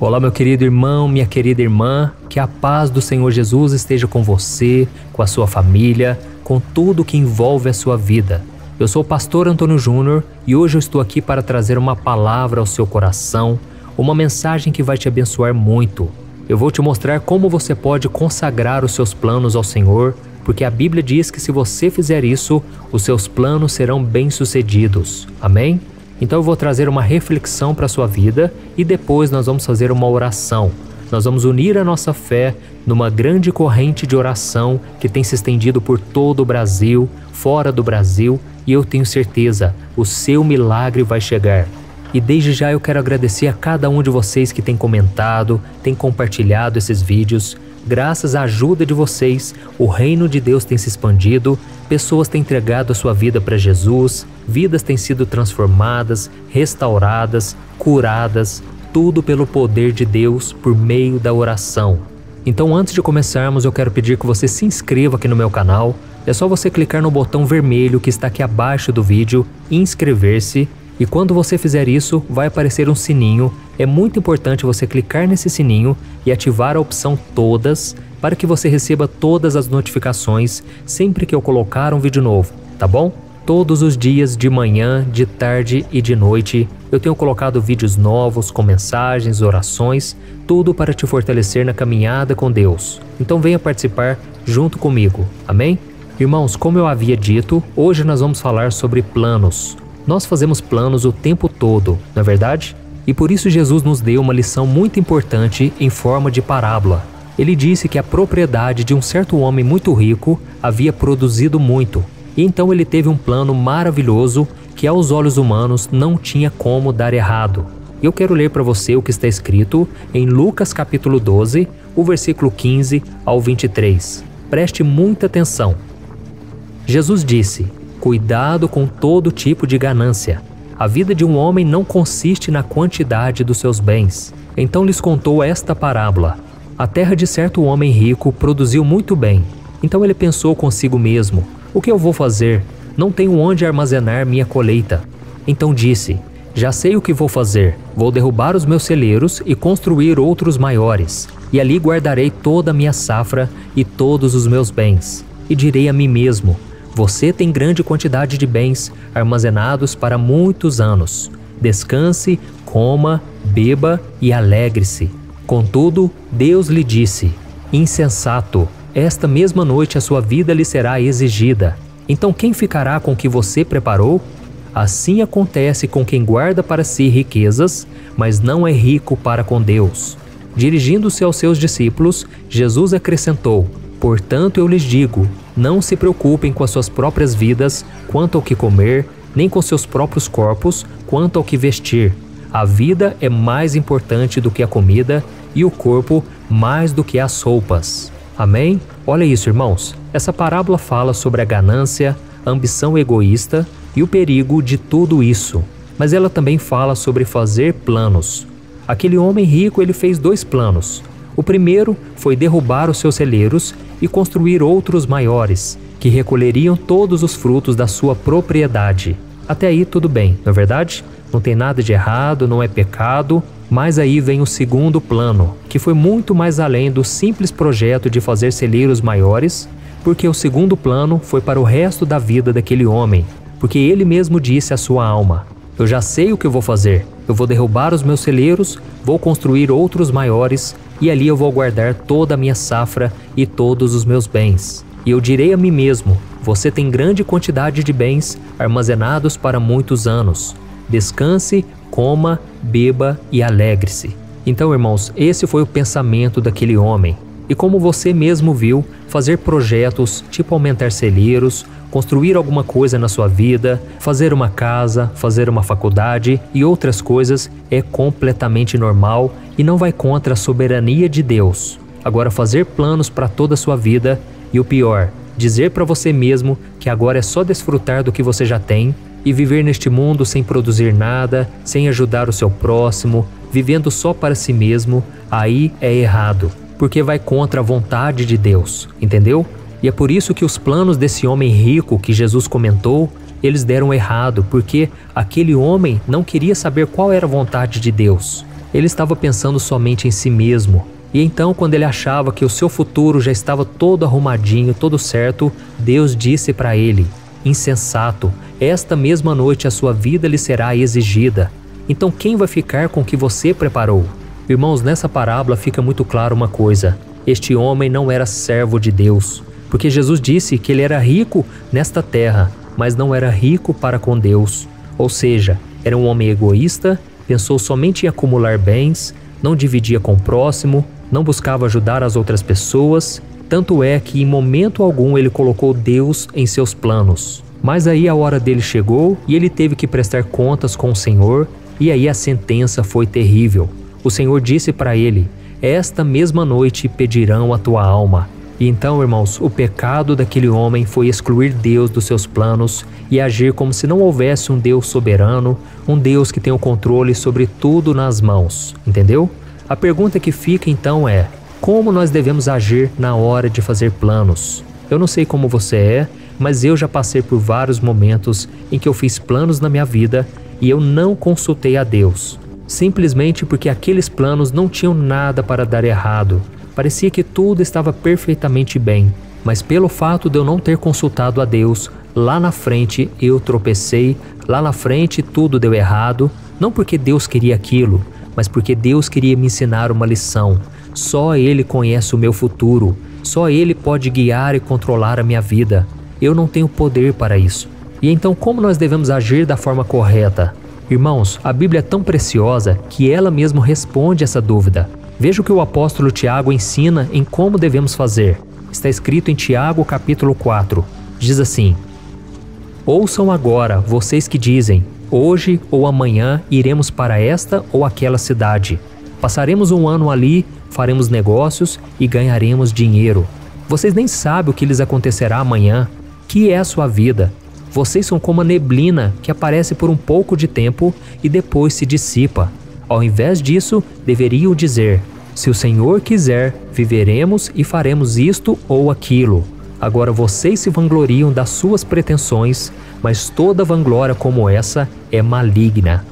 Olá, meu querido irmão, minha querida irmã, que a paz do Senhor Jesus esteja com você, com a sua família, com tudo que envolve a sua vida. Eu sou o pastor Antônio Júnior e hoje eu estou aqui para trazer uma palavra ao seu coração, uma mensagem que vai te abençoar muito. Eu vou te mostrar como você pode consagrar os seus planos ao Senhor, porque a Bíblia diz que se você fizer isso, os seus planos serão bem-sucedidos. Amém? Então eu vou trazer uma reflexão para a sua vida e depois nós vamos fazer uma oração. Nós vamos unir a nossa fé numa grande corrente de oração que tem se estendido por todo o Brasil, fora do Brasil, e eu tenho certeza, o seu milagre vai chegar. E desde já eu quero agradecer a cada um de vocês que tem comentado, tem compartilhado esses vídeos. Graças à ajuda de vocês, o reino de Deus tem se expandido, pessoas têm entregado a sua vida para Jesus, vidas têm sido transformadas, restauradas, curadas, tudo pelo poder de Deus por meio da oração. Então, antes de começarmos, eu quero pedir que você se inscreva aqui no meu canal. É só você clicar no botão vermelho que está aqui abaixo do vídeo, inscrever-se. E quando você fizer isso, vai aparecer um sininho. É muito importante você clicar nesse sininho e ativar a opção todas para que você receba todas as notificações sempre que eu colocar um vídeo novo, tá bom? Todos os dias, de manhã, de tarde e de noite, eu tenho colocado vídeos novos com mensagens, orações, tudo para te fortalecer na caminhada com Deus. Então venha participar junto comigo, amém? Irmãos, como eu havia dito, hoje nós vamos falar sobre planos. Nós fazemos planos o tempo todo, não é verdade? E por isso Jesus nos deu uma lição muito importante em forma de parábola. Ele disse que a propriedade de um certo homem muito rico havia produzido muito. E então ele teve um plano maravilhoso que aos olhos humanos não tinha como dar errado. Eu quero ler para você o que está escrito em Lucas capítulo 12, o versículo 15 ao 23. Preste muita atenção. Jesus disse: cuidado com todo tipo de ganância. A vida de um homem não consiste na quantidade dos seus bens. Então lhes contou esta parábola. A terra de certo homem rico produziu muito bem. Então ele pensou consigo mesmo: o que eu vou fazer? Não tenho onde armazenar minha colheita. Então disse: já sei o que vou fazer. Vou derrubar os meus celeiros e construir outros maiores. E ali guardarei toda a minha safra e todos os meus bens. E direi a mim mesmo: você tem grande quantidade de bens armazenados para muitos anos. Descanse, coma, beba e alegre-se. Contudo, Deus lhe disse: insensato, esta mesma noite a sua vida lhe será exigida. Então quem ficará com o que você preparou? Assim acontece com quem guarda para si riquezas, mas não é rico para com Deus. Dirigindo-se aos seus discípulos, Jesus acrescentou: portanto eu lhes digo, não se preocupem com as suas próprias vidas quanto ao que comer, nem com seus próprios corpos quanto ao que vestir. A vida é mais importante do que a comida e o corpo mais do que as roupas. Amém? Olha isso, irmãos. Essa parábola fala sobre a ganância, a ambição egoísta e o perigo de tudo isso. Mas ela também fala sobre fazer planos. Aquele homem rico, ele fez 2 planos. O primeiro foi derrubar os seus celeiros e construir outros maiores, que recolheriam todos os frutos da sua propriedade. Até aí tudo bem, não é verdade? Não tem nada de errado, não é pecado, mas aí vem o segundo plano, que foi muito mais além do simples projeto de fazer celeiros maiores, porque o segundo plano foi para o resto da vida daquele homem, porque ele mesmo disse à sua alma: eu já sei o que eu vou fazer, eu vou derrubar os meus celeiros, vou construir outros maiores, e ali eu vou guardar toda a minha safra e todos os meus bens. E eu direi a mim mesmo: você tem grande quantidade de bens armazenados para muitos anos. Descanse, coma, beba e alegre-se. Então, irmãos, esse foi o pensamento daquele homem. E como você mesmo viu, fazer projetos, tipo aumentar celeiros, construir alguma coisa na sua vida, fazer uma casa, fazer uma faculdade e outras coisas é completamente normal e não vai contra a soberania de Deus. Agora, fazer planos para toda a sua vida e o pior, dizer para você mesmo que agora é só desfrutar do que você já tem e viver neste mundo sem produzir nada, sem ajudar o seu próximo, vivendo só para si mesmo, aí é errado, porque vai contra a vontade de Deus, entendeu? E é por isso que os planos desse homem rico que Jesus comentou, eles deram errado, porque aquele homem não queria saber qual era a vontade de Deus. Ele estava pensando somente em si mesmo. E então, quando ele achava que o seu futuro já estava todo arrumadinho, todo certo, Deus disse para ele: insensato, esta mesma noite a sua vida lhe será exigida. Então quem vai ficar com o que você preparou? Irmãos, nessa parábola fica muito claro uma coisa: este homem não era servo de Deus, porque Jesus disse que ele era rico nesta terra, mas não era rico para com Deus. Ou seja, era um homem egoísta, pensou somente em acumular bens, não dividia com o próximo, não buscava ajudar as outras pessoas, tanto é que em momento algum ele colocou Deus em seus planos. Mas aí a hora dele chegou e ele teve que prestar contas com o Senhor, e aí a sentença foi terrível. O Senhor disse para ele: esta mesma noite pedirão a tua alma. E então, irmãos, o pecado daquele homem foi excluir Deus dos seus planos e agir como se não houvesse um Deus soberano, um Deus que tem o controle sobre tudo nas mãos, entendeu? A pergunta que fica então é: como nós devemos agir na hora de fazer planos? Eu não sei como você é, mas eu já passei por vários momentos em que eu fiz planos na minha vida e eu não consultei a Deus, simplesmente porque aqueles planos não tinham nada para dar errado. Parecia que tudo estava perfeitamente bem, mas pelo fato de eu não ter consultado a Deus, lá na frente eu tropecei, lá na frente tudo deu errado, não porque Deus queria aquilo, mas porque Deus queria me ensinar uma lição. Só Ele conhece o meu futuro, só Ele pode guiar e controlar a minha vida. Eu não tenho poder para isso. E então como nós devemos agir da forma correta? Irmãos, a Bíblia é tão preciosa que ela mesmo responde essa dúvida. Veja o que o apóstolo Tiago ensina em como devemos fazer. Está escrito em Tiago capítulo 4. Diz assim: ouçam agora, vocês que dizem: hoje ou amanhã iremos para esta ou aquela cidade. Passaremos um ano ali, faremos negócios e ganharemos dinheiro. Vocês nem sabem o que lhes acontecerá amanhã. Que é a sua vida? Vocês são como a neblina que aparece por um pouco de tempo e depois se dissipa. Ao invés disso, deveriam dizer: se o Senhor quiser, viveremos e faremos isto ou aquilo. Agora vocês se vangloriam das suas pretensões, mas toda vanglória como essa é maligna.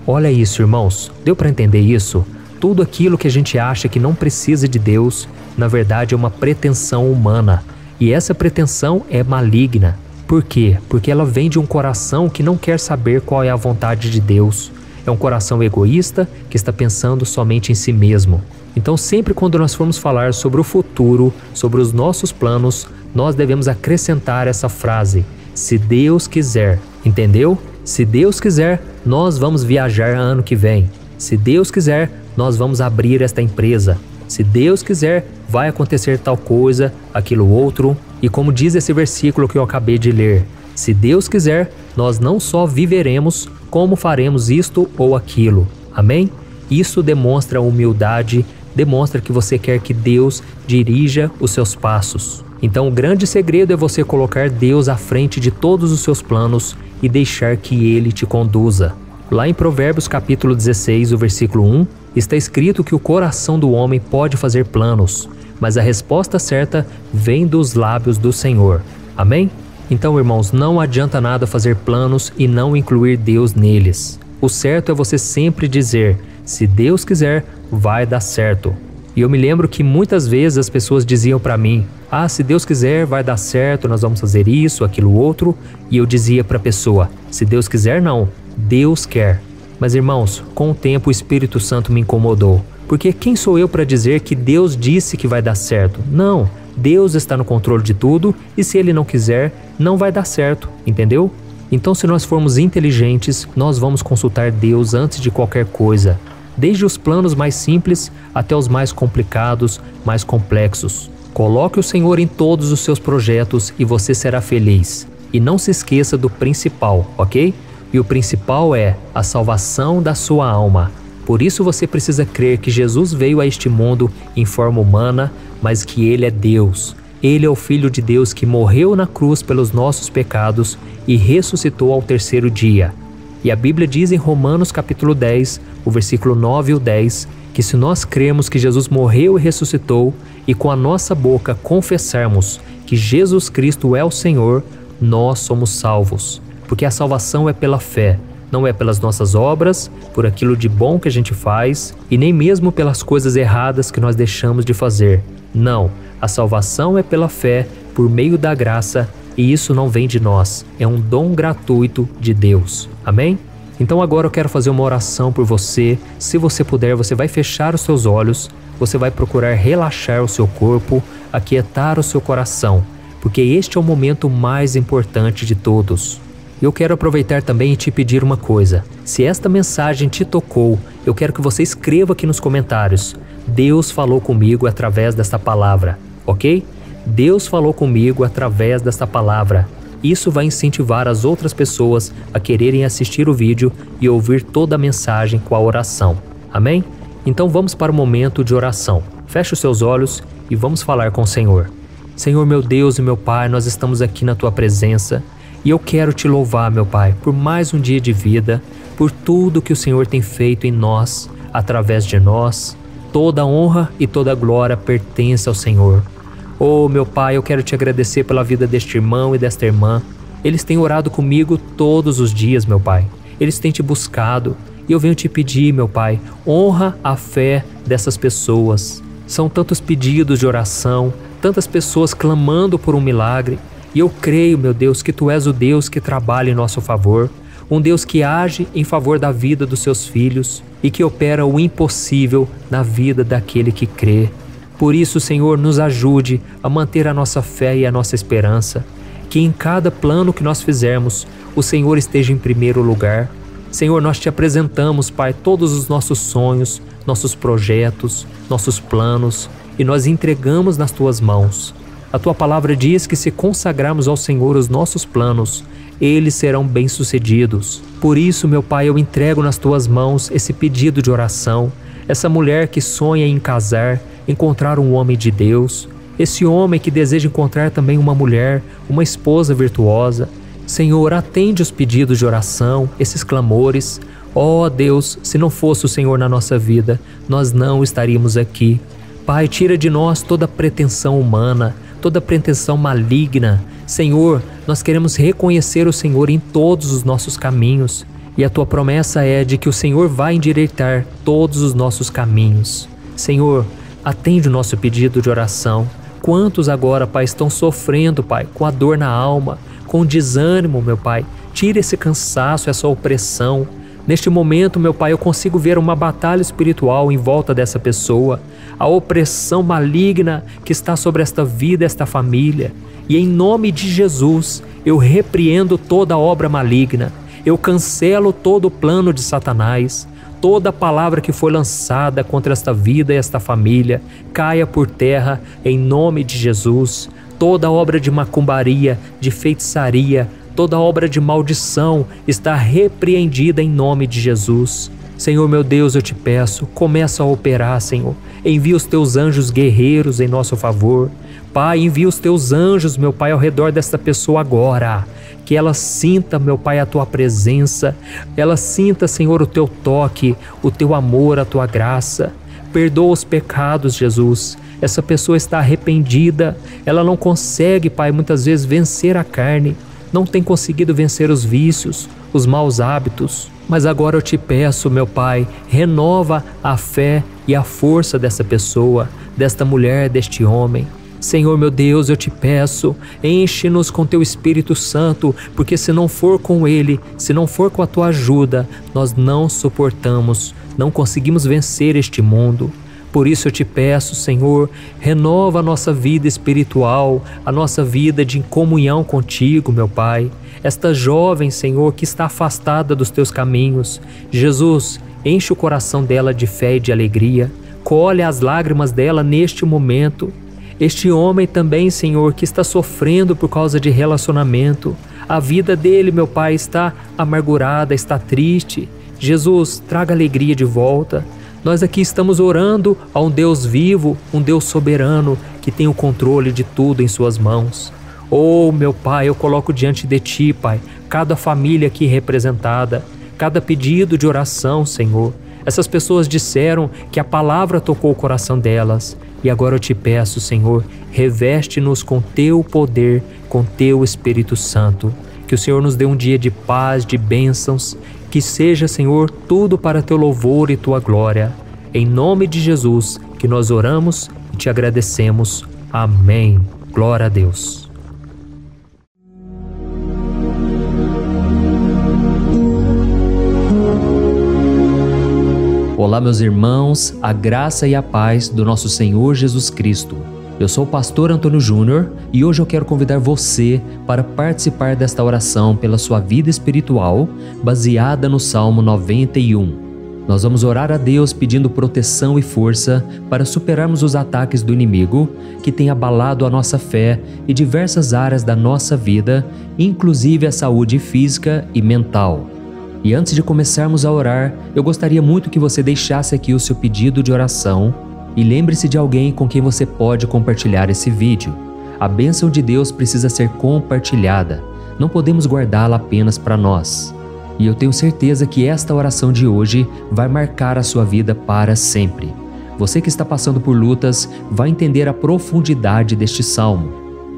Olha isso, irmãos. Deu para entender isso? Tudo aquilo que a gente acha que não precisa de Deus, na verdade é uma pretensão humana. E essa pretensão é maligna. Por quê? Porque ela vem de um coração que não quer saber qual é a vontade de Deus. É um coração egoísta que está pensando somente em si mesmo. Então sempre quando nós formos falar sobre o futuro, sobre os nossos planos, nós devemos acrescentar essa frase: se Deus quiser, entendeu? Se Deus quiser, nós vamos viajar ano que vem. Se Deus quiser, nós vamos abrir esta empresa. Se Deus quiser, vai acontecer tal coisa, aquilo outro. E como diz esse versículo que eu acabei de ler: se Deus quiser, nós não só viveremos, como faremos isto ou aquilo. Amém? Isso demonstra humildade, demonstra que você quer que Deus dirija os seus passos. Então o grande segredo é você colocar Deus à frente de todos os seus planos e deixar que Ele te conduza. Lá em Provérbios capítulo 16, o versículo 1, está escrito que o coração do homem pode fazer planos, mas a resposta certa vem dos lábios do Senhor. Amém? Então, irmãos, não adianta nada fazer planos e não incluir Deus neles. O certo é você sempre dizer: se Deus quiser, vai dar certo. E eu me lembro que muitas vezes as pessoas diziam para mim: se Deus quiser, vai dar certo, nós vamos fazer isso, aquilo, outro. E eu dizia para a pessoa: se Deus quiser, não, Deus quer. Mas, irmãos, com o tempo o Espírito Santo me incomodou. Porque quem sou eu para dizer que Deus disse que vai dar certo? Não, Deus está no controle de tudo e se Ele não quiser, não vai dar certo, entendeu? Então, se nós formos inteligentes, nós vamos consultar Deus antes de qualquer coisa, desde os planos mais simples até os mais complicados, mais complexos. Coloque o Senhor em todos os seus projetos e você será feliz. E não se esqueça do principal, ok? E o principal é a salvação da sua alma. Por isso você precisa crer que Jesus veio a este mundo em forma humana, mas que Ele é Deus. Ele é o Filho de Deus que morreu na cruz pelos nossos pecados e ressuscitou ao terceiro dia. E a Bíblia diz em Romanos capítulo 10, o versículo 9 e o 10, que se nós cremos que Jesus morreu e ressuscitou e com a nossa boca confessarmos que Jesus Cristo é o Senhor, nós somos salvos. Porque a salvação é pela fé. Não é pelas nossas obras, por aquilo de bom que a gente faz, e nem mesmo pelas coisas erradas que nós deixamos de fazer. Não, a salvação é pela fé, por meio da graça, e isso não vem de nós, é um dom gratuito de Deus. Amém? Então agora eu quero fazer uma oração por você. Se você puder, você vai fechar os seus olhos, você vai procurar relaxar o seu corpo, aquietar o seu coração, porque este é o momento mais importante de todos. Eu quero aproveitar também e te pedir uma coisa. Se esta mensagem te tocou, eu quero que você escreva aqui nos comentários: Deus falou comigo através desta palavra, ok? Deus falou comigo através desta palavra. Isso vai incentivar as outras pessoas a quererem assistir o vídeo e ouvir toda a mensagem com a oração. Amém? Então vamos para o momento de oração. Feche os seus olhos e vamos falar com o Senhor. Senhor, meu Deus e meu Pai, nós estamos aqui na Tua presença e eu quero Te louvar, meu Pai, por mais um dia de vida, por tudo que o Senhor tem feito em nós, através de nós. Toda honra e toda glória pertence ao Senhor. Oh, meu Pai, eu quero Te agradecer pela vida deste irmão e desta irmã. Eles têm orado comigo todos os dias, meu Pai. Eles têm Te buscado e eu venho Te pedir, meu Pai, honra a fé dessas pessoas. São tantos pedidos de oração, tantas pessoas clamando por um milagre. E eu creio, meu Deus, que Tu és o Deus que trabalha em nosso favor, um Deus que age em favor da vida dos Seus filhos e que opera o impossível na vida daquele que crê. Por isso, Senhor, nos ajude a manter a nossa fé e a nossa esperança, que em cada plano que nós fizermos, o Senhor esteja em primeiro lugar. Senhor, nós Te apresentamos, Pai, todos os nossos sonhos, nossos projetos, nossos planos, e nós entregamos nas Tuas mãos. A Tua palavra diz que se consagrarmos ao Senhor os nossos planos, eles serão bem-sucedidos. Por isso, meu Pai, eu entrego nas Tuas mãos esse pedido de oração, essa mulher que sonha em casar, encontrar um homem de Deus, esse homem que deseja encontrar também uma mulher, uma esposa virtuosa. Senhor, atende os pedidos de oração, esses clamores. Ó Deus, se não fosse o Senhor na nossa vida, nós não estaríamos aqui. Pai, tira de nós toda pretensão humana, toda pretensão maligna. Senhor, nós queremos reconhecer o Senhor em todos os nossos caminhos, e a Tua promessa é de que o Senhor vai endireitar todos os nossos caminhos. Senhor, atende o nosso pedido de oração. Quantos agora, Pai, estão sofrendo, Pai, com a dor na alma, com o desânimo, meu Pai. Tira esse cansaço, essa opressão. Neste momento, meu Pai, eu consigo ver uma batalha espiritual em volta dessa pessoa, a opressão maligna que está sobre esta vida, esta família. E em nome de Jesus, eu repreendo toda obra maligna, eu cancelo todo o plano de Satanás. Toda palavra que foi lançada contra esta vida e esta família caia por terra em nome de Jesus. Toda obra de macumbaria, de feitiçaria, toda obra de maldição está repreendida em nome de Jesus. Senhor meu Deus, eu Te peço, começa a operar, Senhor. Envia os Teus anjos guerreiros em nosso favor. Pai, envia os Teus anjos, meu Pai, ao redor desta pessoa agora. Que ela sinta, meu Pai, a Tua presença. Ela sinta, Senhor, o Teu toque, o Teu amor, a Tua graça. Perdoa os pecados, Jesus. Essa pessoa está arrependida. Ela não consegue, Pai, muitas vezes vencer a carne. Não tem conseguido vencer os vícios, os maus hábitos. Mas agora eu Te peço, meu Pai, renova a fé e a força dessa pessoa, desta mulher, deste homem. Senhor meu Deus, eu Te peço, enche-nos com Teu Espírito Santo, porque se não for com Ele, se não for com a Tua ajuda, nós não suportamos, não conseguimos vencer este mundo. Por isso eu Te peço, Senhor, renova a nossa vida espiritual, a nossa vida de comunhão contigo, meu Pai. Esta jovem, Senhor, que está afastada dos Teus caminhos, Jesus, enche o coração dela de fé e de alegria, colhe as lágrimas dela neste momento. Este homem também, Senhor, que está sofrendo por causa de relacionamento, a vida dele, meu Pai, está amargurada, está triste. Jesus, traga alegria de volta. Nós aqui estamos orando a um Deus vivo, um Deus soberano, que tem o controle de tudo em suas mãos. Oh, meu Pai, eu coloco diante de Ti, Pai, cada família aqui representada, cada pedido de oração, Senhor. Essas pessoas disseram que a palavra tocou o coração delas. E agora eu Te peço, Senhor, reveste-nos com Teu poder, com Teu Espírito Santo. Que o Senhor nos dê um dia de paz, de bênçãos. Que seja, Senhor, tudo para teu louvor e tua glória. Em nome de Jesus que nós oramos e te agradecemos. Amém. Glória a Deus. Olá, meus irmãos, a graça e a paz do nosso Senhor Jesus Cristo. Eu sou o pastor Antônio Júnior e hoje eu quero convidar você para participar desta oração pela sua vida espiritual, baseada no Salmo 91. Nós vamos orar a Deus pedindo proteção e força para superarmos os ataques do inimigo que tem abalado a nossa fé e diversas áreas da nossa vida, inclusive a saúde física e mental. E antes de começarmos a orar, eu gostaria muito que você deixasse aqui o seu pedido de oração e lembre-se de alguém com quem você pode compartilhar esse vídeo. A bênção de Deus precisa ser compartilhada, não podemos guardá-la apenas para nós. E eu tenho certeza que esta oração de hoje vai marcar a sua vida para sempre. Você que está passando por lutas vai entender a profundidade deste salmo.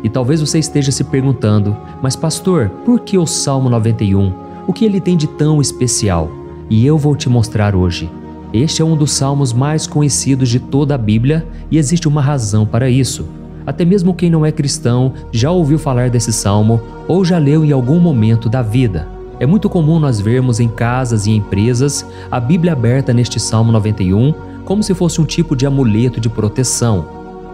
E talvez você esteja se perguntando, mas pastor, por que o Salmo 91? O que ele tem de tão especial? E eu vou te mostrar hoje. Este é um dos salmos mais conhecidos de toda a Bíblia e existe uma razão para isso. Até mesmo quem não é cristão já ouviu falar desse salmo ou já leu em algum momento da vida. É muito comum nós vermos em casas e empresas a Bíblia aberta neste Salmo 91 como se fosse um tipo de amuleto de proteção.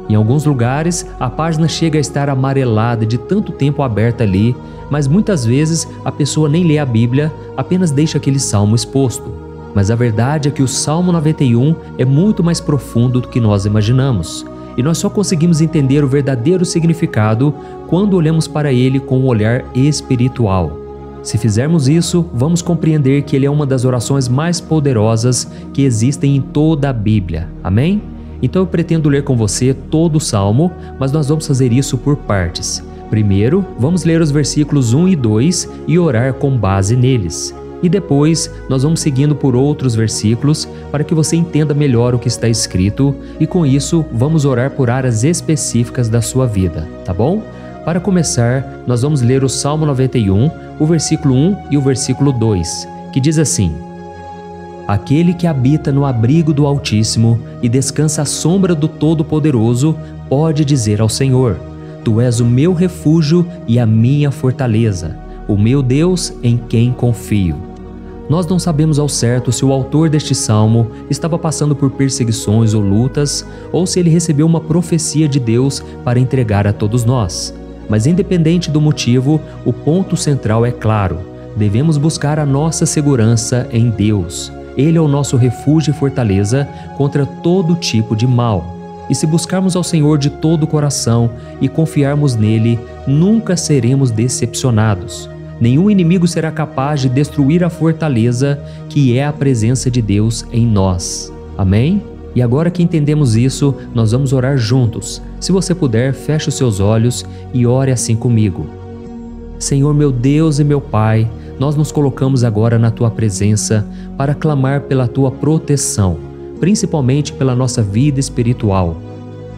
Em alguns lugares, a página chega a estar amarelada de tanto tempo aberta ali, mas muitas vezes a pessoa nem lê a Bíblia, apenas deixa aquele salmo exposto. Mas a verdade é que o Salmo 91 é muito mais profundo do que nós imaginamos. E nós só conseguimos entender o verdadeiro significado quando olhamos para ele com um olhar espiritual. Se fizermos isso, vamos compreender que ele é uma das orações mais poderosas que existem em toda a Bíblia. Amém? Então eu pretendo ler com você todo o Salmo, mas nós vamos fazer isso por partes. Primeiro, vamos ler os versículos 1 e 2 e orar com base neles. E depois, nós vamos seguindo por outros versículos para que você entenda melhor o que está escrito e com isso, vamos orar por áreas específicas da sua vida, tá bom? Para começar, nós vamos ler o Salmo 91, o versículo 1 e o versículo 2, que diz assim: Aquele que habita no abrigo do Altíssimo e descansa à sombra do Todo-Poderoso pode dizer ao Senhor: Tu és o meu refúgio e a minha fortaleza, o meu Deus em quem confio. Nós não sabemos ao certo se o autor deste salmo estava passando por perseguições ou lutas, ou se ele recebeu uma profecia de Deus para entregar a todos nós. Mas independente do motivo, o ponto central é claro: devemos buscar a nossa segurança em Deus. Ele é o nosso refúgio e fortaleza contra todo tipo de mal. E se buscarmos ao Senhor de todo o coração e confiarmos nele, nunca seremos decepcionados. Nenhum inimigo será capaz de destruir a fortaleza que é a presença de Deus em nós. Amém? E agora que entendemos isso, nós vamos orar juntos. Se você puder, feche os seus olhos e ore assim comigo. Senhor meu Deus e meu Pai, nós nos colocamos agora na Tua presença para clamar pela Tua proteção, principalmente pela nossa vida espiritual.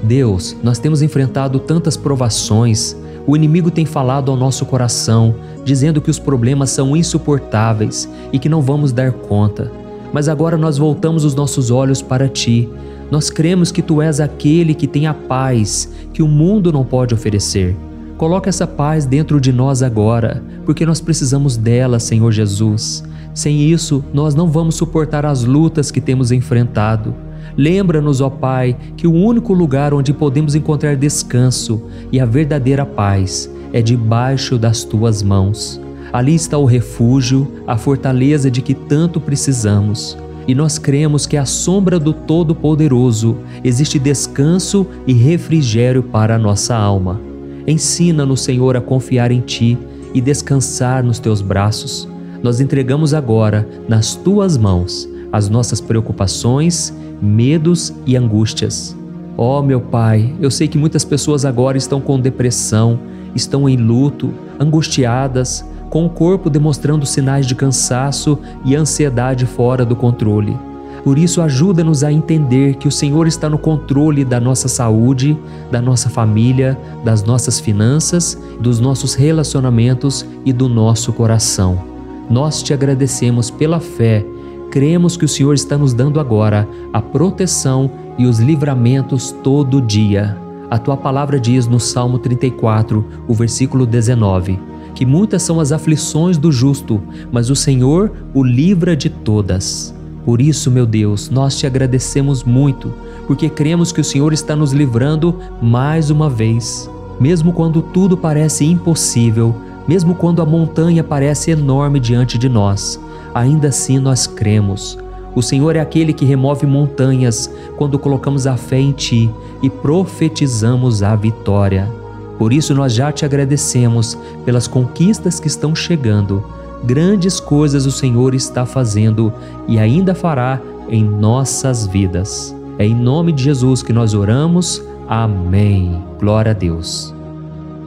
Deus, nós temos enfrentado tantas provações, o inimigo tem falado ao nosso coração, dizendo que os problemas são insuportáveis e que não vamos dar conta. Mas agora nós voltamos os nossos olhos para Ti. Nós cremos que Tu és aquele que tem a paz que o mundo não pode oferecer. Coloca essa paz dentro de nós agora, porque nós precisamos dela, Senhor Jesus. Sem isso, nós não vamos suportar as lutas que temos enfrentado. Lembra-nos, ó Pai, que o único lugar onde podemos encontrar descanso e a verdadeira paz é debaixo das Tuas mãos. Ali está o refúgio, a fortaleza de que tanto precisamos. E nós cremos que à sombra do Todo-Poderoso existe descanso e refrigério para a nossa alma. Ensina-nos, Senhor, a confiar em Ti e descansar nos Teus braços. Nós entregamos agora nas Tuas mãos as nossas preocupações, medos e angústias. Ó meu Pai, eu sei que muitas pessoas agora estão com depressão, estão em luto, angustiadas, com o corpo demonstrando sinais de cansaço e ansiedade fora do controle. Por isso, ajuda-nos a entender que o Senhor está no controle da nossa saúde, da nossa família, das nossas finanças, dos nossos relacionamentos e do nosso coração. Nós te agradecemos pela fé. Cremos que o Senhor está nos dando agora a proteção e os livramentos todo dia. A tua palavra diz no Salmo 34, o versículo 19, que muitas são as aflições do justo, mas o Senhor o livra de todas. Por isso, meu Deus, nós te agradecemos muito, porque cremos que o Senhor está nos livrando mais uma vez. Mesmo quando tudo parece impossível, mesmo quando a montanha parece enorme diante de nós, ainda assim nós cremos. O Senhor é aquele que remove montanhas quando colocamos a fé em Ti e profetizamos a vitória. Por isso nós já te agradecemos pelas conquistas que estão chegando. Grandes coisas o Senhor está fazendo e ainda fará em nossas vidas. É em nome de Jesus que nós oramos. Amém. Glória a Deus.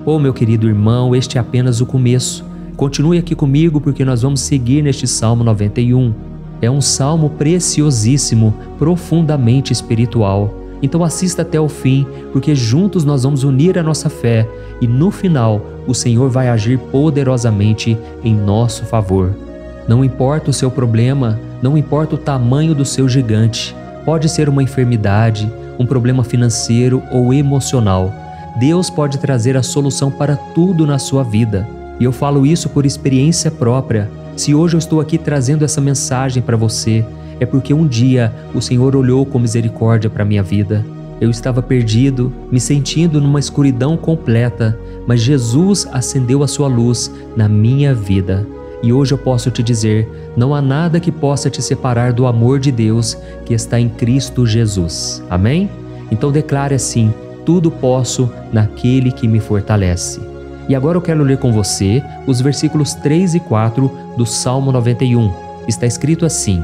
Oh, meu querido irmão, este é apenas o começo. Continue aqui comigo porque nós vamos seguir neste Salmo 91. É um salmo preciosíssimo, profundamente espiritual. Então assista até o fim, porque juntos nós vamos unir a nossa fé e no final o Senhor vai agir poderosamente em nosso favor. Não importa o seu problema, não importa o tamanho do seu gigante, pode ser uma enfermidade, um problema financeiro ou emocional. Deus pode trazer a solução para tudo na sua vida. E eu falo isso por experiência própria. Se hoje eu estou aqui trazendo essa mensagem para você, é porque um dia o Senhor olhou com misericórdia para a minha vida. Eu estava perdido, me sentindo numa escuridão completa, mas Jesus acendeu a sua luz na minha vida. E hoje eu posso te dizer, não há nada que possa te separar do amor de Deus que está em Cristo Jesus. Amém? Então declare assim: tudo posso naquele que me fortalece. E agora eu quero ler com você os versículos 3 e 4 do Salmo 91. Está escrito assim: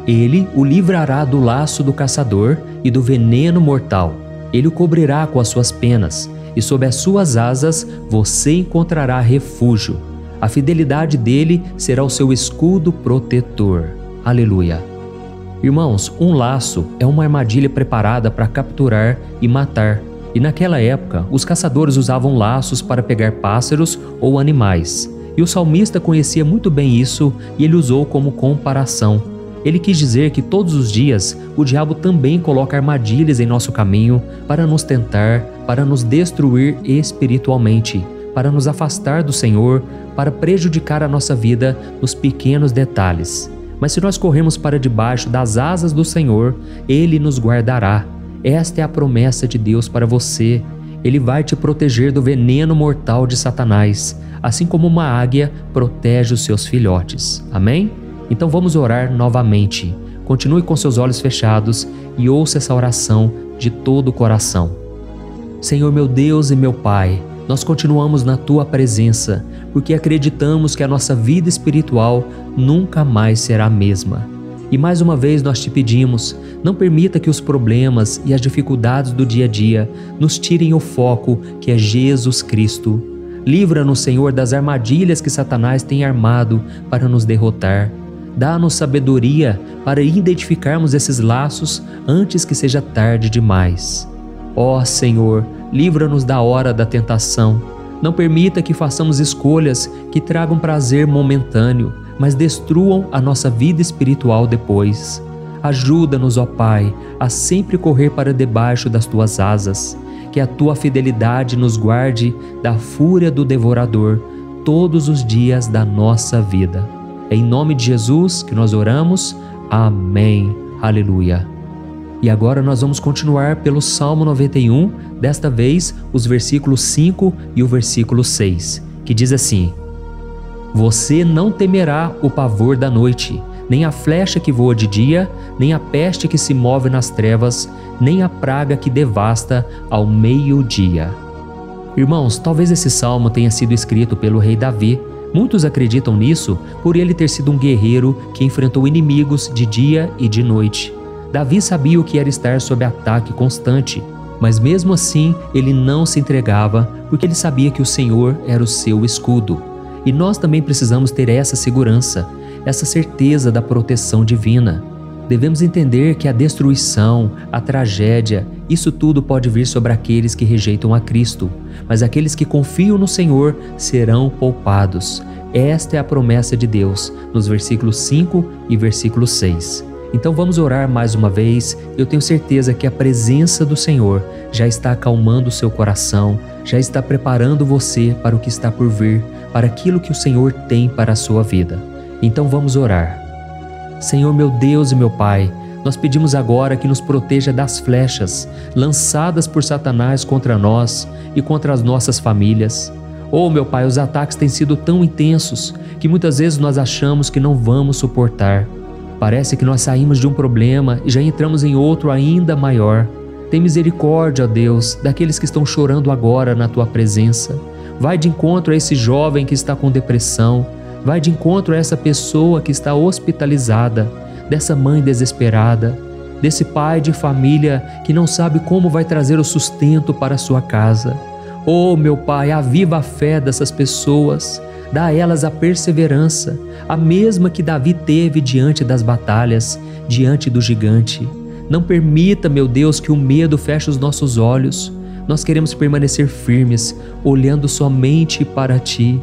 Ele o livrará do laço do caçador e do veneno mortal. Ele o cobrirá com as suas penas, e sob as suas asas você encontrará refúgio. A fidelidade dele será o seu escudo protetor. Aleluia. Irmãos, um laço é uma armadilha preparada para capturar e matar. E naquela época, os caçadores usavam laços para pegar pássaros ou animais. E o salmista conhecia muito bem isso e ele usou como comparação. Ele quis dizer que todos os dias o diabo também coloca armadilhas em nosso caminho para nos tentar, para nos destruir espiritualmente, para nos afastar do Senhor, para prejudicar a nossa vida nos pequenos detalhes. Mas se nós corrermos para debaixo das asas do Senhor, Ele nos guardará. Esta é a promessa de Deus para você. Ele vai te proteger do veneno mortal de Satanás, assim como uma águia protege os seus filhotes. Amém? Então vamos orar novamente. Continue com seus olhos fechados e ouça essa oração de todo o coração. Senhor meu Deus e meu Pai, nós continuamos na Tua presença, porque acreditamos que a nossa vida espiritual nunca mais será a mesma. E mais uma vez nós te pedimos, não permita que os problemas e as dificuldades do dia a dia nos tirem o foco que é Jesus Cristo. Livra-nos, Senhor, das armadilhas que Satanás tem armado para nos derrotar. Dá-nos sabedoria para identificarmos esses laços antes que seja tarde demais. Ó Senhor, livra-nos da hora da tentação. Não permita que façamos escolhas que tragam prazer momentâneo, mas destruam a nossa vida espiritual depois. Ajuda-nos, ó Pai, a sempre correr para debaixo das Tuas asas, que a Tua fidelidade nos guarde da fúria do devorador todos os dias da nossa vida. É em nome de Jesus que nós oramos. Amém. Aleluia. E agora nós vamos continuar pelo Salmo 91, desta vez os versículos 5 e o versículo 6, que diz assim: Você não temerá o pavor da noite, nem a flecha que voa de dia, nem a peste que se move nas trevas, nem a praga que devasta ao meio-dia. Irmãos, talvez esse salmo tenha sido escrito pelo rei Davi. Muitos acreditam nisso por ele ter sido um guerreiro que enfrentou inimigos de dia e de noite. Davi sabia o que era estar sob ataque constante, mas mesmo assim ele não se entregava porque ele sabia que o Senhor era o seu escudo. E nós também precisamos ter essa segurança, essa certeza da proteção divina. Devemos entender que a destruição, a tragédia, isso tudo pode vir sobre aqueles que rejeitam a Cristo, mas aqueles que confiam no Senhor serão poupados. Esta é a promessa de Deus, nos versículos 5 e versículo 6. Então vamos orar mais uma vez. Eu tenho certeza que a presença do Senhor já está acalmando o seu coração, já está preparando você para o que está por vir, para aquilo que o Senhor tem para a sua vida. Então vamos orar. Senhor meu Deus e meu Pai, nós pedimos agora que nos proteja das flechas lançadas por Satanás contra nós e contra as nossas famílias. Oh meu Pai, os ataques têm sido tão intensos que muitas vezes nós achamos que não vamos suportar. Parece que nós saímos de um problema e já entramos em outro ainda maior. Tem misericórdia, ó Deus, daqueles que estão chorando agora na Tua presença. Vai de encontro a esse jovem que está com depressão. Vai de encontro a essa pessoa que está hospitalizada, dessa mãe desesperada, desse pai de família que não sabe como vai trazer o sustento para a sua casa. Oh, meu Pai, aviva a fé dessas pessoas, dá a elas a perseverança, a mesma que Davi teve diante das batalhas, diante do gigante. Não permita, meu Deus, que o medo feche os nossos olhos. Nós queremos permanecer firmes, olhando somente para Ti.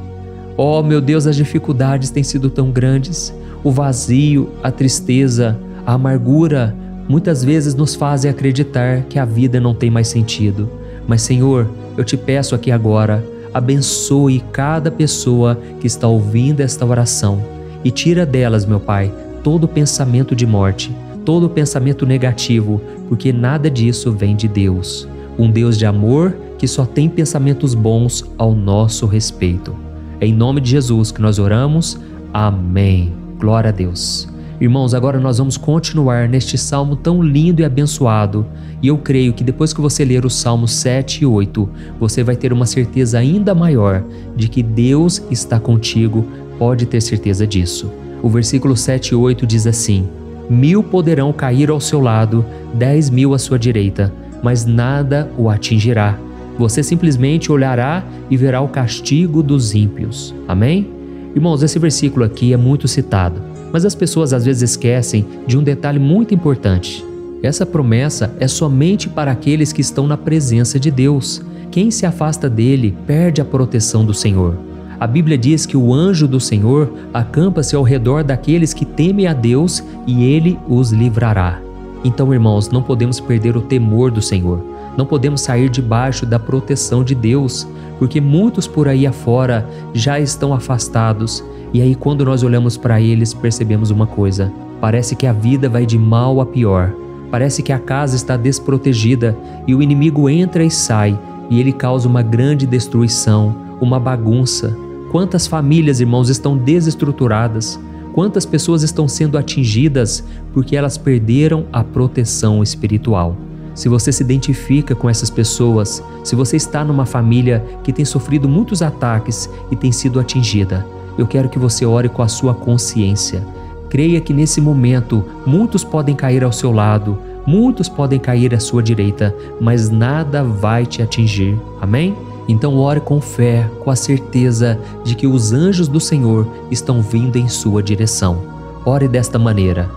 Oh, meu Deus, as dificuldades têm sido tão grandes. O vazio, a tristeza, a amargura, muitas vezes nos fazem acreditar que a vida não tem mais sentido. Mas, Senhor, eu te peço aqui agora, abençoe cada pessoa que está ouvindo esta oração e tira delas, meu Pai, todo pensamento de morte, todo pensamento negativo, porque nada disso vem de Deus. Um Deus de amor que só tem pensamentos bons ao nosso respeito. É em nome de Jesus que nós oramos. Amém. Glória a Deus. Irmãos, agora nós vamos continuar neste salmo tão lindo e abençoado. E eu creio que depois que você ler os salmos 7 e 8, você vai ter uma certeza ainda maior de que Deus está contigo. Pode ter certeza disso. O versículo 7 e 8 diz assim: 1000 poderão cair ao seu lado, 10.000 à sua direita, mas nada o atingirá. Você simplesmente olhará e verá o castigo dos ímpios. Amém? Irmãos, esse versículo aqui é muito citado, mas as pessoas às vezes esquecem de um detalhe muito importante. Essa promessa é somente para aqueles que estão na presença de Deus. Quem se afasta dele perde a proteção do Senhor. A Bíblia diz que o anjo do Senhor acampa-se ao redor daqueles que temem a Deus e ele os livrará. Então, irmãos, não podemos perder o temor do Senhor. Não podemos sair debaixo da proteção de Deus, porque muitos por aí afora já estão afastados. E aí, quando nós olhamos para eles, percebemos uma coisa: parece que a vida vai de mal a pior. Parece que a casa está desprotegida e o inimigo entra e sai, e ele causa uma grande destruição, uma bagunça. Quantas famílias, irmãos, estão desestruturadas? Quantas pessoas estão sendo atingidas porque elas perderam a proteção espiritual? Se você se identifica com essas pessoas, se você está numa família que tem sofrido muitos ataques e tem sido atingida, eu quero que você ore com a sua consciência. Creia que nesse momento muitos podem cair ao seu lado, muitos podem cair à sua direita, mas nada vai te atingir. Amém? Então ore com fé, com a certeza de que os anjos do Senhor estão vindo em sua direção. Ore desta maneira: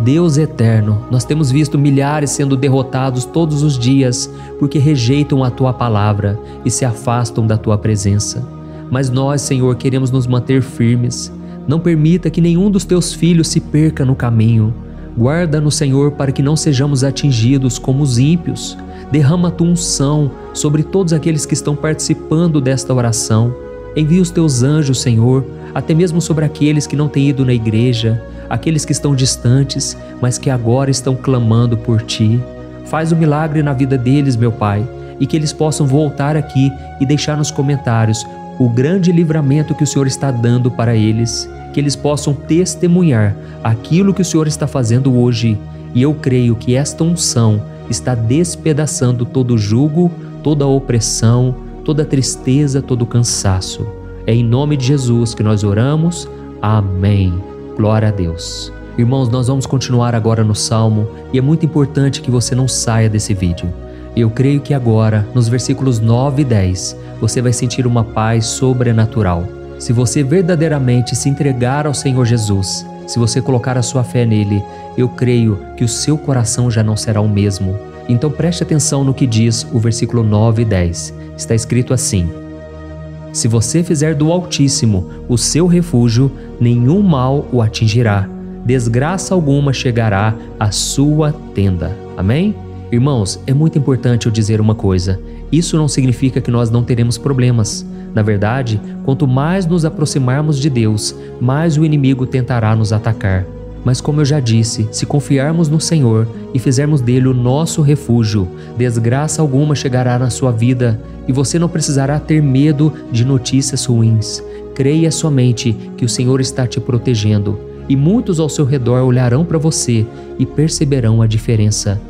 Deus eterno, nós temos visto milhares sendo derrotados todos os dias porque rejeitam a Tua palavra e se afastam da Tua presença. Mas nós, Senhor, queremos nos manter firmes. Não permita que nenhum dos Teus filhos se perca no caminho. Guarda-nos, Senhor, para que não sejamos atingidos como os ímpios. Derrama a Tua unção sobre todos aqueles que estão participando desta oração. Envia os Teus anjos, Senhor, até mesmo sobre aqueles que não têm ido na igreja, aqueles que estão distantes, mas que agora estão clamando por Ti. Faz um milagre na vida deles, meu Pai, e que eles possam voltar aqui e deixar nos comentários o grande livramento que o Senhor está dando para eles, que eles possam testemunhar aquilo que o Senhor está fazendo hoje. E eu creio que esta unção está despedaçando todo jugo, toda opressão, toda tristeza, todo cansaço. É em nome de Jesus que nós oramos. Amém. Glória a Deus. Irmãos, nós vamos continuar agora no Salmo e é muito importante que você não saia desse vídeo. Eu creio que agora, nos versículos 9 e 10, você vai sentir uma paz sobrenatural. Se você verdadeiramente se entregar ao Senhor Jesus, Se você colocar a sua fé nele, eu creio que o seu coração já não será o mesmo. Então preste atenção no que diz o versículo 9 e 10. Está escrito assim: se você fizer do Altíssimo o seu refúgio, nenhum mal o atingirá, desgraça alguma chegará à sua tenda. Amém? Irmãos, é muito importante eu dizer uma coisa. Isso não significa que nós não teremos problemas. Na verdade, quanto mais nos aproximarmos de Deus, mais o inimigo tentará nos atacar. Mas como eu já disse, se confiarmos no Senhor e fizermos dele o nosso refúgio, desgraça alguma chegará na sua vida e você não precisará ter medo de notícias ruins. Creia somente que o Senhor está te protegendo e muitos ao seu redor olharão para você e perceberão a diferença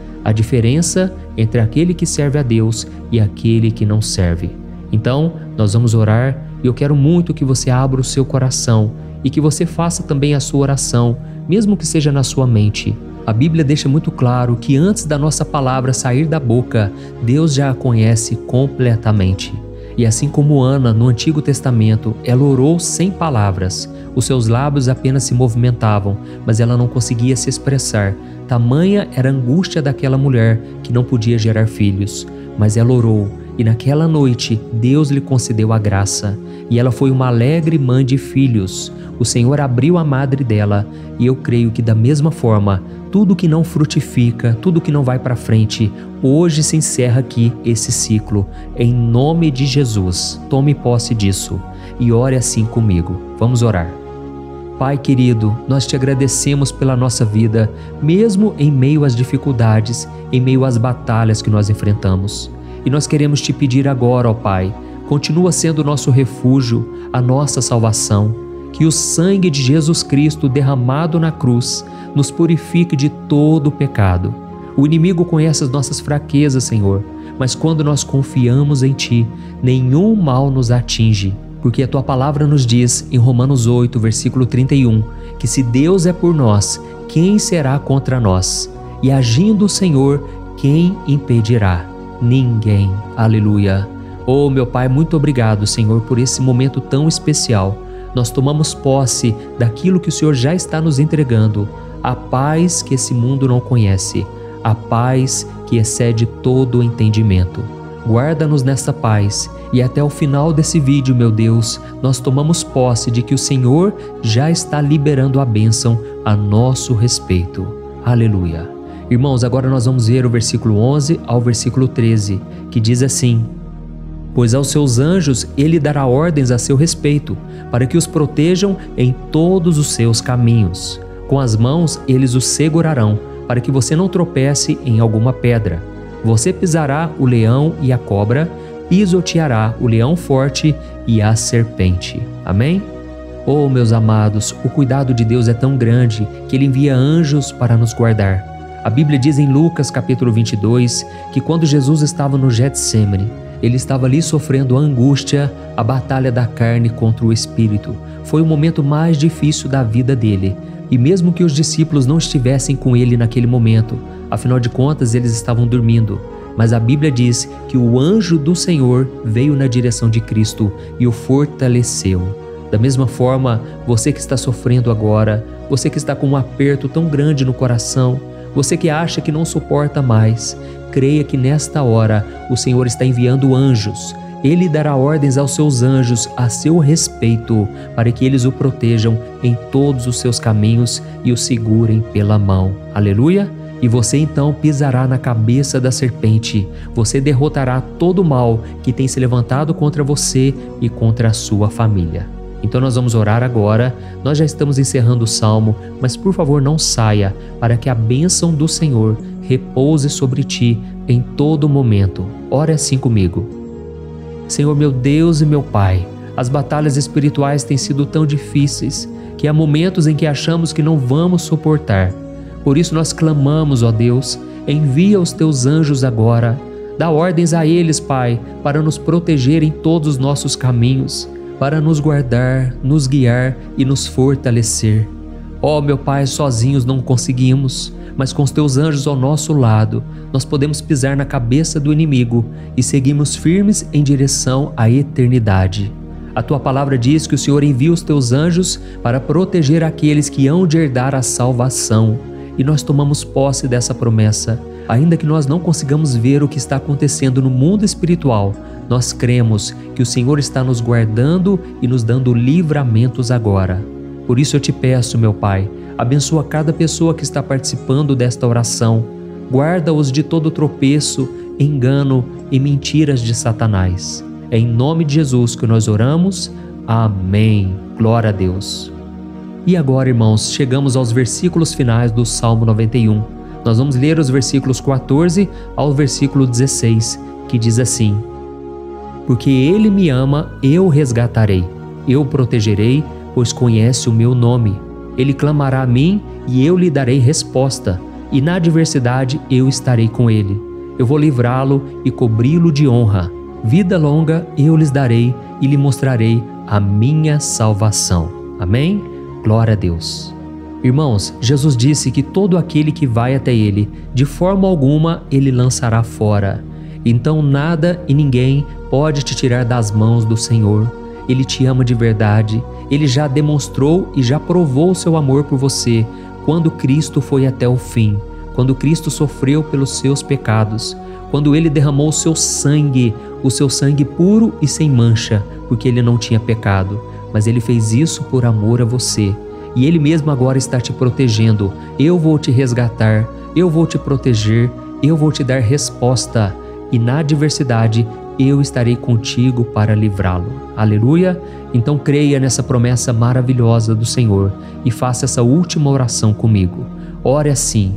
entre aquele que serve a Deus e aquele que não serve. Então, nós vamos orar e eu quero muito que você abra o seu coração e que você faça também a sua oração, mesmo que seja na sua mente. A Bíblia deixa muito claro que antes da nossa palavra sair da boca, Deus já a conhece completamente. E assim como Ana, no Antigo Testamento, ela orou sem palavras. Os seus lábios apenas se movimentavam, mas ela não conseguia se expressar. Tamanha era a angústia daquela mulher que não podia gerar filhos. Mas ela orou, e naquela noite Deus lhe concedeu a graça. E ela foi uma alegre mãe de filhos. O Senhor abriu a madre dela, e eu creio que da mesma forma, tudo que não frutifica, tudo que não vai para frente, hoje se encerra aqui esse ciclo. Em nome de Jesus, tome posse disso e ore assim comigo. Vamos orar. Pai querido, nós te agradecemos pela nossa vida, mesmo em meio às dificuldades, em meio às batalhas que nós enfrentamos. E nós queremos te pedir agora, ó Pai, continua sendo o nosso refúgio, a nossa salvação. Que o sangue de Jesus Cristo derramado na cruz nos purifique de todo o pecado. O inimigo conhece as nossas fraquezas, Senhor, mas quando nós confiamos em Ti, nenhum mal nos atinge, porque a Tua palavra nos diz em Romanos 8, versículo 31, que se Deus é por nós, quem será contra nós? E agindo o Senhor, quem impedirá? Ninguém. Aleluia. Oh, meu Pai, muito obrigado, Senhor, por esse momento tão especial. Nós tomamos posse daquilo que o Senhor já está nos entregando, a paz que esse mundo não conhece, a paz que excede todo o entendimento. Guarda-nos nessa paz e até o final desse vídeo, meu Deus, nós tomamos posse de que o Senhor já está liberando a bênção a nosso respeito. Aleluia. Irmãos, agora nós vamos ver o versículo 11 ao versículo 13, que diz assim: pois aos seus anjos ele dará ordens a seu respeito, para que os protejam em todos os seus caminhos. Com as mãos eles os segurarão, para que você não tropece em alguma pedra. Você pisará o leão e a cobra, pisoteará o leão forte e a serpente. Amém? Oh, meus amados, o cuidado de Deus é tão grande que Ele envia anjos para nos guardar. A Bíblia diz em Lucas capítulo 22 que quando Jesus estava no Getsêmani, Ele estava ali sofrendo a angústia, a batalha da carne contra o espírito. Foi o momento mais difícil da vida dele. E mesmo que os discípulos não estivessem com ele naquele momento, afinal de contas eles estavam dormindo, mas a Bíblia diz que o anjo do Senhor veio na direção de Cristo e o fortaleceu. Da mesma forma, você que está sofrendo agora, você que está com um aperto tão grande no coração, você que acha que não suporta mais, creia que nesta hora o Senhor está enviando anjos. Ele dará ordens aos seus anjos a seu respeito, para que eles o protejam em todos os seus caminhos e o segurem pela mão. Aleluia! E você então pisará na cabeça da serpente. Você derrotará todo o mal que tem se levantado contra você e contra a sua família. Então nós vamos orar agora. Nós já estamos encerrando o salmo, mas por favor não saia, para que a bênção do Senhor repouse sobre ti em todo momento. Ore assim comigo. Senhor meu Deus e meu Pai, as batalhas espirituais têm sido tão difíceis que há momentos em que achamos que não vamos suportar. Por isso nós clamamos, ó Deus, envia os teus anjos agora. Dá ordens a eles, Pai, para nos proteger em todos os nossos caminhos, para nos guardar, nos guiar e nos fortalecer. Ó meu Pai, sozinhos não conseguimos, mas com os teus anjos ao nosso lado, nós podemos pisar na cabeça do inimigo e seguimos firmes em direção à eternidade. A tua palavra diz que o Senhor envia os teus anjos para proteger aqueles que hão de herdar a salvação. E nós tomamos posse dessa promessa. Ainda que nós não consigamos ver o que está acontecendo no mundo espiritual, nós cremos que o Senhor está nos guardando e nos dando livramentos agora. Por isso eu te peço, meu Pai, abençoa cada pessoa que está participando desta oração. Guarda-os de todo tropeço, engano e mentiras de Satanás. É em nome de Jesus que nós oramos. Amém. Glória a Deus. E agora, irmãos, chegamos aos versículos finais do Salmo 91. Nós vamos ler os versículos 14 ao versículo 16, que diz assim: Porque Ele me ama, eu o resgatarei, eu o protegerei, pois conhece o meu nome. Ele clamará a mim e eu lhe darei resposta, e na adversidade eu estarei com ele. Eu vou livrá-lo e cobri-lo de honra. Vida longa eu lhes darei e lhe mostrarei a minha salvação. Amém? Glória a Deus. Irmãos, Jesus disse que todo aquele que vai até ele, de forma alguma ele lançará fora. Então nada e ninguém pode te tirar das mãos do Senhor. Ele te ama de verdade. Ele já demonstrou e já provou o seu amor por você quando Cristo foi até o fim, quando Cristo sofreu pelos seus pecados, quando Ele derramou o seu sangue puro e sem mancha, porque Ele não tinha pecado, mas Ele fez isso por amor a você. E Ele mesmo agora está te protegendo. Eu vou te resgatar, eu vou te proteger, eu vou te dar resposta, e na adversidade eu estarei contigo para livrá-lo. Aleluia! Então creia nessa promessa maravilhosa do Senhor e faça essa última oração comigo. Ore assim: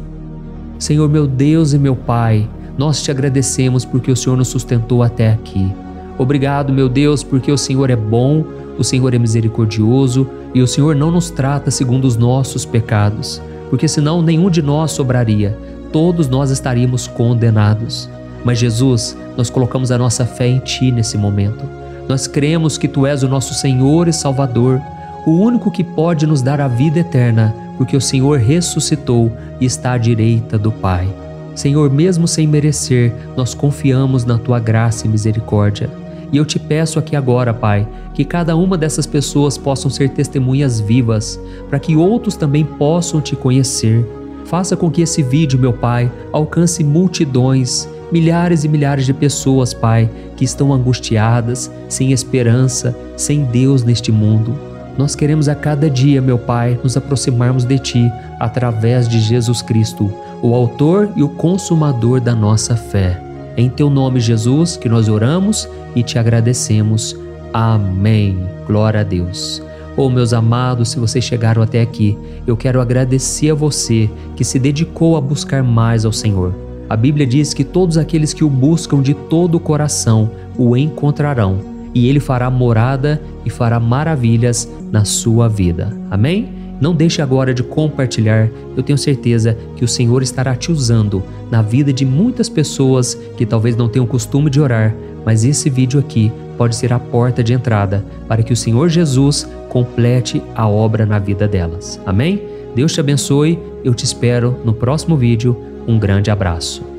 Senhor meu Deus e meu Pai, nós te agradecemos porque o Senhor nos sustentou até aqui. Obrigado, meu Deus, porque o Senhor é bom, o Senhor é misericordioso e o Senhor não nos trata segundo os nossos pecados, porque senão nenhum de nós sobraria, todos nós estaríamos condenados. Mas Jesus, nós colocamos a nossa fé em Ti nesse momento. Nós cremos que Tu és o nosso Senhor e Salvador, o único que pode nos dar a vida eterna, porque o Senhor ressuscitou e está à direita do Pai. Senhor, mesmo sem merecer, nós confiamos na Tua graça e misericórdia. E eu te peço aqui agora, Pai, que cada uma dessas pessoas possam ser testemunhas vivas, para que outros também possam Te conhecer. Faça com que esse vídeo, meu Pai, alcance multidões, milhares e milhares de pessoas, Pai, que estão angustiadas, sem esperança, sem Deus neste mundo. Nós queremos a cada dia, meu Pai, nos aproximarmos de Ti através de Jesus Cristo, o autor e o consumador da nossa fé. É em Teu nome, Jesus, que nós oramos e Te agradecemos. Amém. Glória a Deus. Oh, meus amados, se vocês chegaram até aqui, eu quero agradecer a você que se dedicou a buscar mais ao Senhor. A Bíblia diz que todos aqueles que o buscam de todo o coração o encontrarão, e Ele fará morada e fará maravilhas na sua vida. Amém? Não deixe agora de compartilhar. Eu tenho certeza que o Senhor estará te usando na vida de muitas pessoas que talvez não tenham o costume de orar, mas esse vídeo aqui pode ser a porta de entrada para que o Senhor Jesus complete a obra na vida delas. Amém? Deus te abençoe. Eu te espero no próximo vídeo. Um grande abraço.